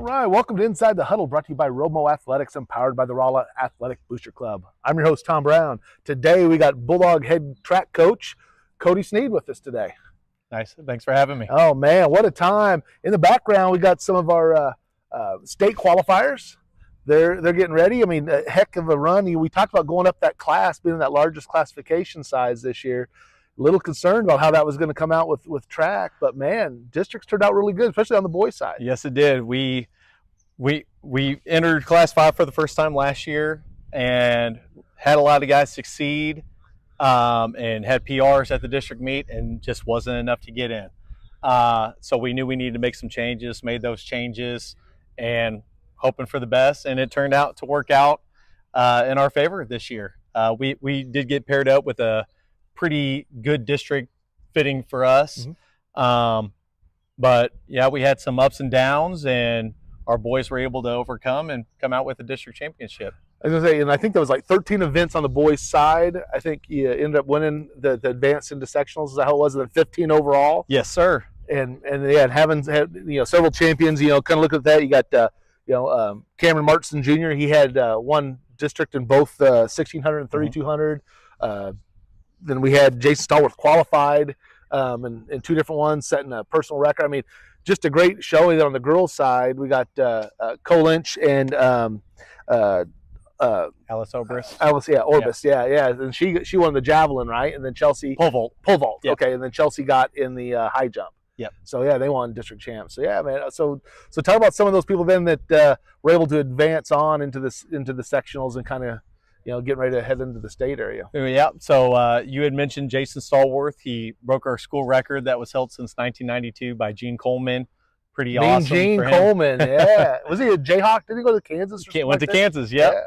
right, welcome to Inside the Huddle, brought to you by Romo Athletics and powered by the Rolla Athletic Booster Club. I'm your host, Tom Brown. Today we got Bulldog head track coach Cody Sneed with us today. Nice. Thanks for having me. Oh, man, what a time. In the background, we got some of our state qualifiers. They're getting ready. I mean, a heck of a run. We talked about going up that class, being that largest classification size this year. A little concerned about how that was going to come out with track, but man, districts turned out really good, especially on the boys' side. Yes, it did. We entered Class 5 for the first time last year and had a lot of guys succeed and had PRs at the district meet, and just wasn't enough to get in. So we knew we needed to make some changes, made those changes, and hoping for the best, and it turned out to work out in our favor this year. We did get paired up with a pretty good district fitting for us. But yeah, we had some ups and downs, and our boys were able to overcome and come out with a district championship. I was going to say, and I think there was like 13 events on the boys' side. I think you ended up winning the advance into sectionals. Is that how it was? And then 15 overall. Yes, sir. And yeah, had several champions. Kind of look at that. You got Cameron Martinson Jr. He had one district in both 1600 and 3200. Then we had Jason Stallworth qualified in two different ones, setting a personal record. I mean, just a great showing on the girls' side. We got Cole Lynch and Alice Obrist. Orbis, yeah. And she won the javelin, right? And then Chelsea pole vault. Yep. Okay, and then Chelsea got in the high jump. Yep. So yeah, they won district champs. So yeah, man. So tell about some of those people then that were able to advance on into the sectionals and kind of getting ready to head into the state area. Yeah. So you had mentioned Jason Stallworth. He broke our school record that was held since 1992 by Gene Coleman. Pretty awesome. Gene Coleman, yeah. Was he a Jayhawk? Did he go to Kansas? Went to Kansas, yep. Yeah.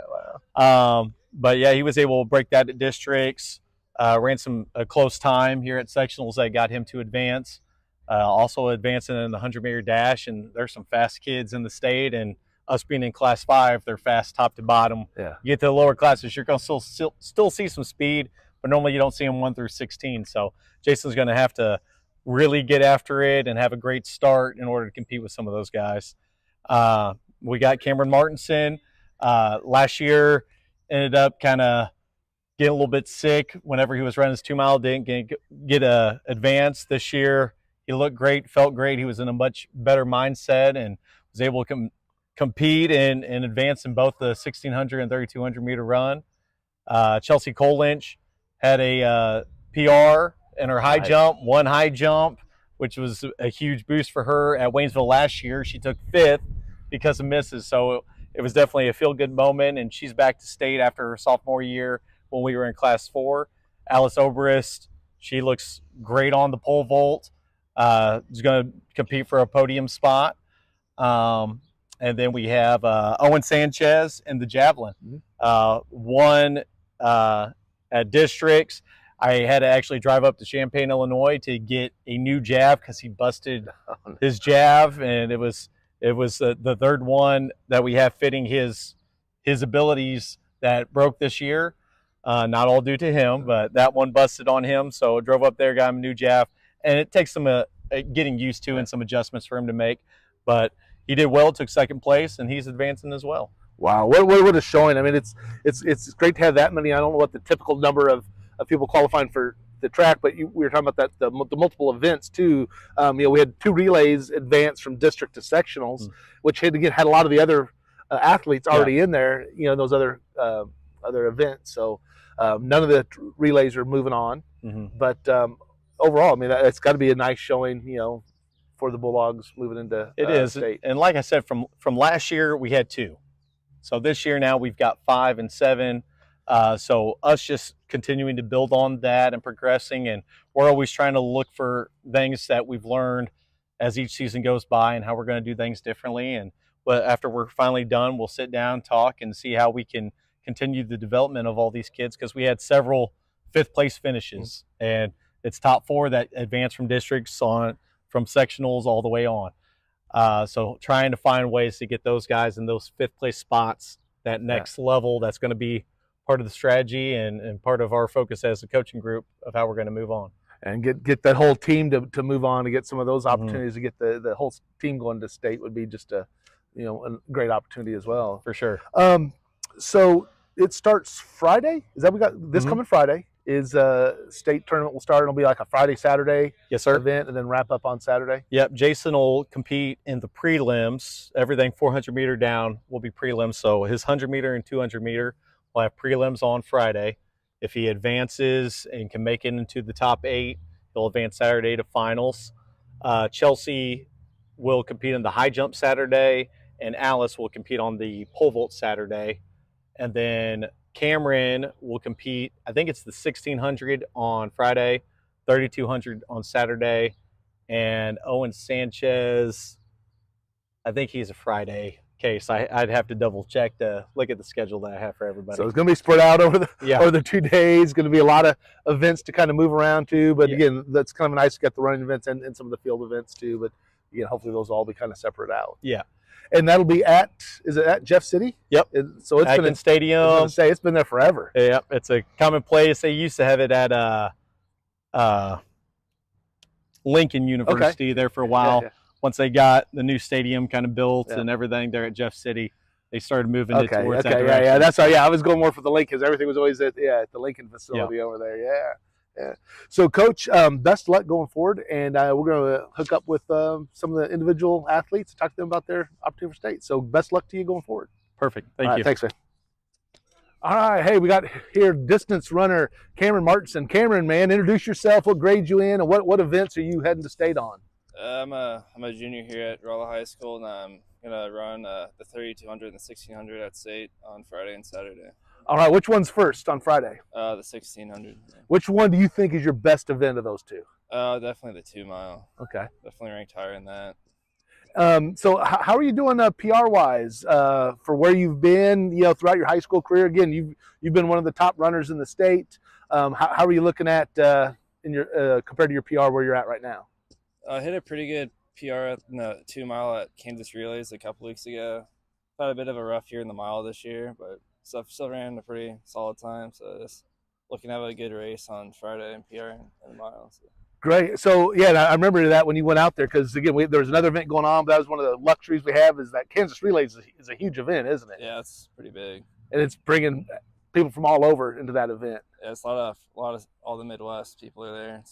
Wow. But yeah, he was able to break that at districts. Ran a close time here at sectionals that got him to advance. Also advancing in the 100-meter dash, and there's some fast kids in the state, and us being in Class 5, they're fast top to bottom. Yeah. You get to the lower classes, you're going to still see some speed, but normally you don't see them 1 through 16. So Jason's going to have to really get after it and have a great start in order to compete with some of those guys. We got Cameron Martinson. Last year ended up kind of getting a little bit sick whenever he was running his 2-mile. Didn't get a advance this year. He looked great, felt great. He was in a much better mindset and was able to compete and advance in both the 1600 and 3200 meter run. Chelsea Cole Lynch had a PR in her high jump, one high jump, which was a huge boost for her. At Waynesville last year, she took 5th because of misses. So it was definitely a feel-good moment, and she's back to state after her sophomore year when we were in Class 4. Alice Obrist, she looks great on the pole vault. Is going to compete for a podium spot. And then we have Owen Sanchez in the javelin. Won at districts. I had to actually drive up to Champaign, Illinois to get a new jab because he busted his jab, and it was the third one that we have fitting his abilities that broke this year. Not all due to him, but that one busted on him. So I drove up there, got him a new jab, and it takes some getting used to and some adjustments for him to make. But he did well, took 2nd place, and he's advancing as well. Wow, what a showing! I mean, it's great to have that many. I don't know what the typical number of people qualifying for the track, but we were talking about that the multiple events too. We had 2 relays advance from district to sectionals, which had a lot of the other athletes already in there. Those other events. So none of the relays are moving on, but overall, I mean, it's got to be a nice showing. For the Bulldogs moving into it is state. And like I said, from last year we had 2, so this year now we've got 5 and 7. So us just continuing to build on that and progressing, and we're always trying to look for things that we've learned as each season goes by and how we're going to do things differently. And after we're finally done, we'll sit down, talk, and see how we can continue the development of all these kids, because we had several 5th place finishes, and it's top 4 that advance from districts from sectionals all the way on. So trying to find ways to get those guys in those 5th place spots, that next level, that's going to be part of the strategy and part of our focus as a coaching group of how we're going to move on. and get that whole team to move on to get some of those opportunities to get the whole team going to state would be just a a great opportunity as well. For sure. So it starts Friday. Is that we got this coming Friday? Is state tournament will start. It'll be like a Friday, Saturday Yes, sir. event, and then wrap up on Saturday. Yep. Jason will compete in the prelims. Everything 400 meter down will be prelims. So his 100 meter and 200 meter will have prelims on Friday. If he advances and can make it into the top 8, he'll advance Saturday to finals. Chelsea will compete in the high jump Saturday, and Alice will compete on the pole vault Saturday. And then Cameron will compete, I think it's the 1600 on Friday, 3200 on Saturday, and Owen Sanchez, I think he's a Friday case. I'd have to double check to look at the schedule that I have for everybody. So it's going to be spread out over the 2 days. Going to be a lot of events to kind of move around to. But again, that's kind of nice to get the running events and some of the field events too. But again, hopefully those will all be kind of separate out. Yeah. And that'll be is it at Jeff City? Yep. So it's Atkins Stadium. It's been there forever. Yep. It's a common place. They used to have it at Lincoln University there for a while. Yeah. Once they got the new stadium kind of built and everything there at Jeff City, they started moving it towards that direction. Yeah. That's right. Yeah, I was going more for the Lincoln because everything was always at the Lincoln facility over there. Yeah. So, Coach, best of luck going forward, and we're going to hook up with some of the individual athletes and talk to them about their opportunity for state. So, best of luck to you going forward. Perfect. Thank you. Thanks, man. All right. Hey, we got here distance runner Cameron Martinson. Cameron, man, introduce yourself. What grade you in, and what events are you heading to state on? I'm a junior here at Rolla High School, and I'm gonna run the 3200 and the 1600 at state on Friday and Saturday. All right, which one's first on Friday? The 1600. Which one do you think is your best event of those two? Definitely the 2 mile. Okay. Definitely ranked higher in that. So how are you doing PR wise for where you've been? Throughout your high school career. Again, you've been one of the top runners in the state. How are you looking at in your compared to your PR where you're at right now? I hit a pretty good PR in the 2 mile at Kansas Relays a couple weeks ago. Had a bit of a rough year in the mile this year, but still ran a pretty solid time. So just looking to have a good race on Friday and PR in the mile. So. Great. So I remember that when you went out there because again there was another event going on. But that was one of the luxuries we have is that Kansas Relays is a huge event, isn't it? Yeah, it's pretty big, and it's bringing people from all over into that event. Yeah, it's a lot of all the Midwest people are there.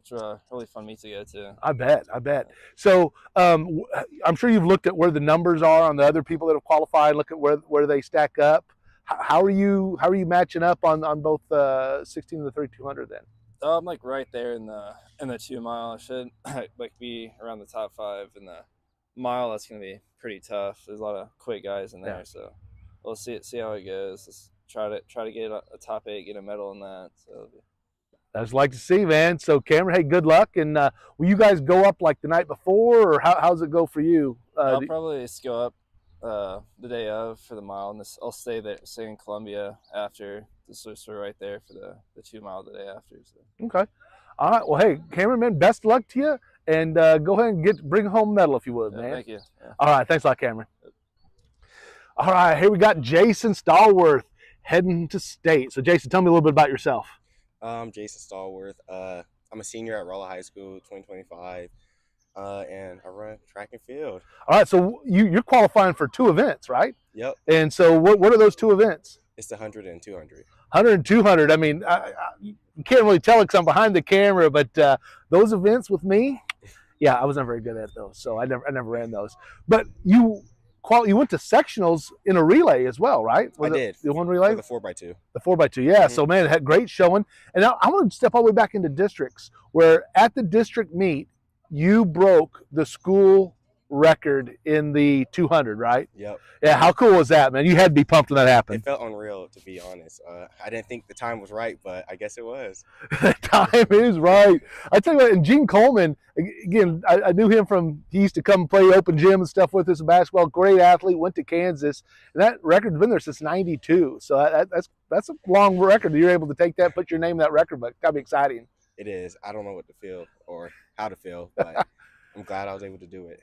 It's a really fun meet to go to. I bet. So I'm sure you've looked at where the numbers are on the other people that have qualified. Look at where they stack up. How are you matching up on both 16 and the 3200 then? I'm like right there in the 2 mile. I should be around the top 5 in the mile. That's gonna be pretty tough. There's a lot of quick guys in there, so we'll see how it goes. Just try to get a top 8, get a medal in that. So. I'd like to see, man. So, Cameron, hey, good luck. And will you guys go up like the night before, or how's it go for you? I'll probably just go up the day of for the mile, and I'll stay in Columbia after. Just right there for the 2 mile the day after. So. Okay. All right. Well, hey, Cameron, man, best of luck to you, and go ahead and bring home a medal if you would, man. Thank you. Yeah. All right. Thanks a lot, Cameron. All right. Here we got Jason Stallworth heading to state. So, Jason, tell me a little bit about yourself. I'm Jason Stallworth. I'm a senior at Rolla High School, 2025, and I run track and field. All right, so you're qualifying for 2 events, right? Yep. And so what are those 2 events? It's the 100 and 200. 100 and 200. I mean, you can't really tell because I'm behind the camera, but those events with me, I was never very good at those, so I never ran those. But you went to sectionals in a relay as well, right? I did. The one relay? The 4x2. The 4x2, yeah. Mm-hmm. So, man, it had great showing. And now I want to step all the way back into districts where at the district meet, you broke the school record in the 200, right? Yep. Yeah, how cool was that, man? You had to be pumped when that happened. It felt unreal, to be honest. I didn't think the time was right, but I guess it was. The time is right. I tell you what, and Gene Coleman, again, I knew him from, he used to come play open gym and stuff with us in basketball. Great athlete, went to Kansas. And that record's been there since 92. So that's a long record. You're able to take that, put your name in that record, but it's got to be exciting. It is. I don't know what to feel or how to feel, but I'm glad I was able to do it.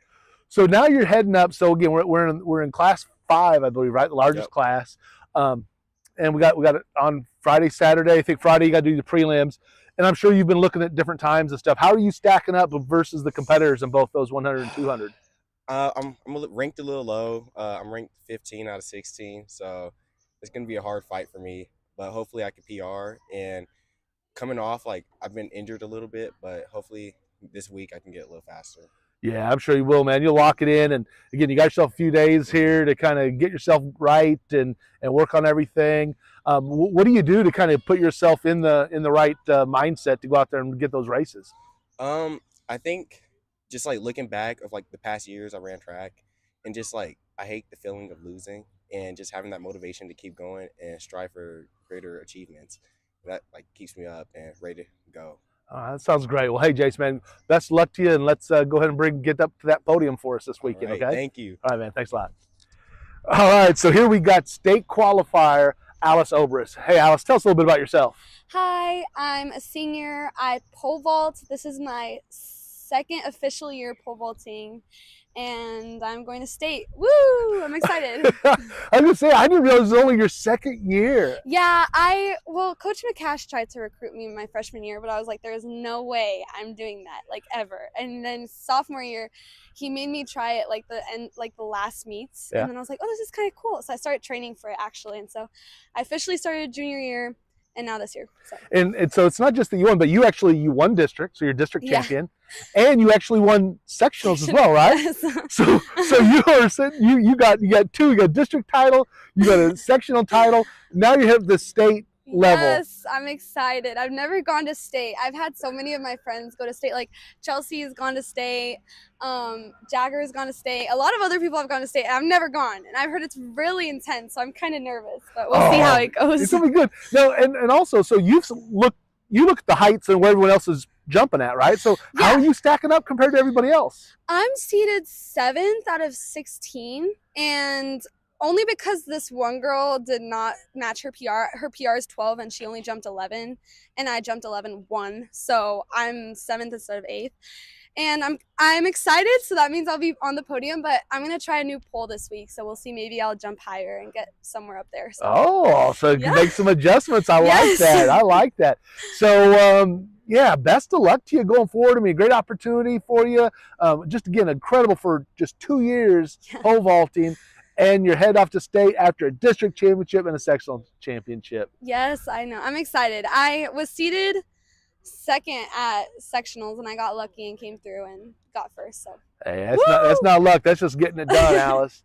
So now you're heading up. So again, we're in class 5, I believe, right? The largest class. And we got it on Friday, Saturday. I think Friday you got to do the prelims. And I'm sure you've been looking at different times and stuff. How are you stacking up versus the competitors in both those 100 and 200? I'm ranked a little low. I'm ranked 15 out of 16, so it's gonna be a hard fight for me. But hopefully I can PR. And coming off, like, I've been injured a little bit, but hopefully this week I can get a little faster. Yeah, I'm sure you will, man. You'll lock it in, and again, you got yourself a few days here to kind of get yourself right and work on everything. What do you do to kind of put yourself in the right mindset to go out there and get those races? I think just like looking back of like the past years I ran track, and just like I hate the feeling of losing, and just having that motivation to keep going and strive for greater achievements. That like keeps me up and ready to go. That sounds great. Well, hey, Jace, man, best of luck to you, and let's go ahead and get up to that podium for us this weekend, All right, okay? thank you. All right, man. Thanks a lot. All right, so here we got state qualifier Alice Obrist. Hey, Alice, tell us a little bit about yourself. Hi, I'm a senior. I pole vault. This is my second official year pole vaulting, and I'm going to state. Woo! I'm excited. I was gonna say, I didn't realize it was only your second year. Yeah, Coach McCash tried to recruit me my freshman year, but I was like, there's no way I'm doing that, like, ever. And then sophomore year, he made me try it like the last meets. Yeah. And then I was like, oh, this is kind of cool. So I started training for it actually. And so I officially started junior year and now this year. So. And so it's not just that you won, but you won district, so you're district Yeah. champion, and you actually won sectionals as well, right? Yes. So you got two. You got a district title, you got a sectional title. Now you have the state level. Yes, I'm excited. I've never gone to state. I've had so many of my friends go to state. Like Chelsea's gone to state, Jagger's gone to state. A lot of other people have gone to state, and I've never gone. And I've heard it's really intense, so I'm kind of nervous. But we'll see how it goes. It's gonna be good. No, and also, so you look at the heights and where everyone else is jumping at, right? So how are you stacking up compared to everybody else? I'm seated 7th out of 16, and only because this one girl did not match her PR. Her PR is 12 and she only jumped 11, and I jumped 11.1. So I'm 7th instead of 8th. And I'm excited, so that means I'll be on the podium, but I'm going to try a new pole this week, so we'll see. Maybe I'll jump higher and get somewhere up there. So. So you make some adjustments. I like that. I like that. So, best of luck to you going forward. I mean, great opportunity for you. Just, again, incredible for just 2 years pole vaulting. And you're head off to state after a district championship and a sectional championship. Yes, I know. I'm excited. I was seated 2nd at sectionals, and I got lucky and came through and got first. So hey, that's not luck. That's just getting it done, Alice.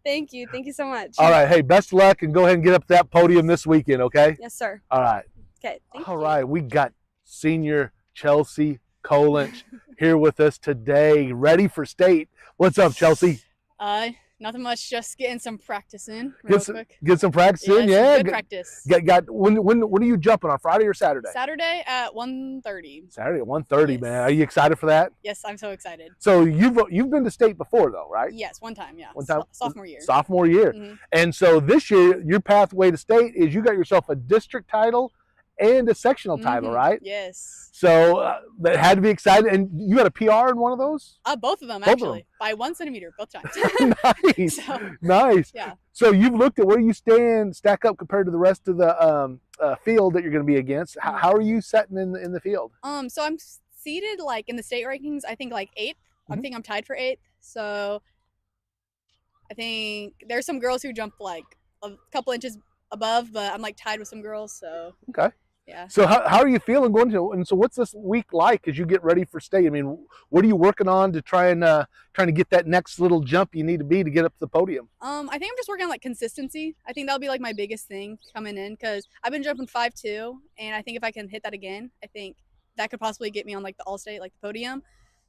Thank you so much. All right, hey, best of luck, and go ahead and get up to that podium this weekend, okay? Yes, sir. All right. Okay. Thank you. All right, we got senior Chelsea Kolinch here with us today, ready for state. What's up, Chelsea? Nothing much, just getting some practice in real quick. Get some practice in, yeah. Good practice. When are you jumping, on Friday or Saturday? Saturday at 1:30. Saturday at 1:30, Yes. man. Are you excited for that? Yes, I'm so excited. So you've been to state before, though, right? Yes, one time, yeah. One time, sophomore year. Sophomore year. Mhm. And so this year, your pathway to state is you got yourself a district title and a sectional title, right? Yes. So that had to be excited. And you had a PR in one of those? Both of them, Both of actually. By 1 centimeter, both times. Nice. So, Nice. yeah. So you've looked at where you stack up compared to the rest of the field that you're going to be against. How are you setting in the field? So I'm seated like in the state rankings, I think like 8th. I think I'm tied for 8th. So I think there's some girls who jump like a couple inches above, but I'm like tied with some girls. So Okay. Yeah. So how are you feeling going to? And so what's this week like as you get ready for state? I mean, what are you working on to trying to get that next little jump you need to get up to the podium? I think I'm just working on like consistency. I think that'll be like my biggest thing coming in, because I've been jumping 5.2, and I think if I can hit that again, I think that could possibly get me on like the all-state, like the podium.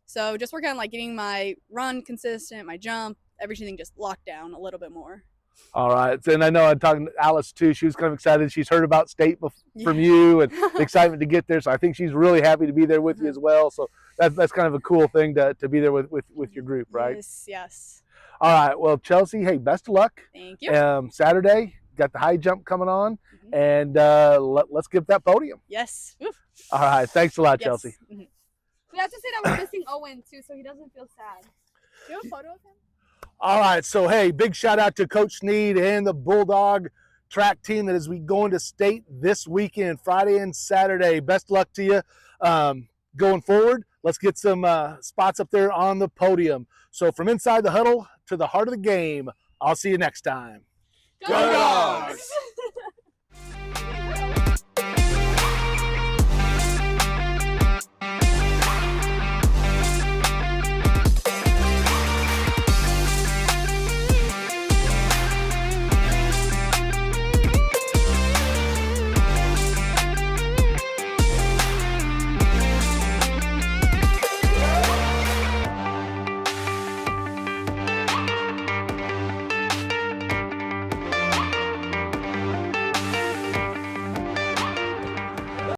So just working on like getting my run consistent, my jump, everything just locked down a little bit more. All right. And I know I'm talking to Alice too. She was kind of excited. She's heard about state from you and the excitement to get there. So I think she's really happy to be there with you as well. So that's kind of a cool thing to be there with your group, right? Yes. All right. Well, Chelsea, hey, best of luck. Thank you. Saturday, got the high jump coming on, and let's get that podium. Yes. Oof. All right. Thanks a lot, Yes. Chelsea. We have to say that we're missing Owen too, so he doesn't feel sad. Do you have a photo of him? All right, so hey, big shout out to Coach Sneed and the Bulldog track team that is going to state this weekend, Friday and Saturday. Best luck to you going forward. let's get some spots up there on the podium. So from inside the huddle to the heart of the game, I'll see you next time. Go Dogs!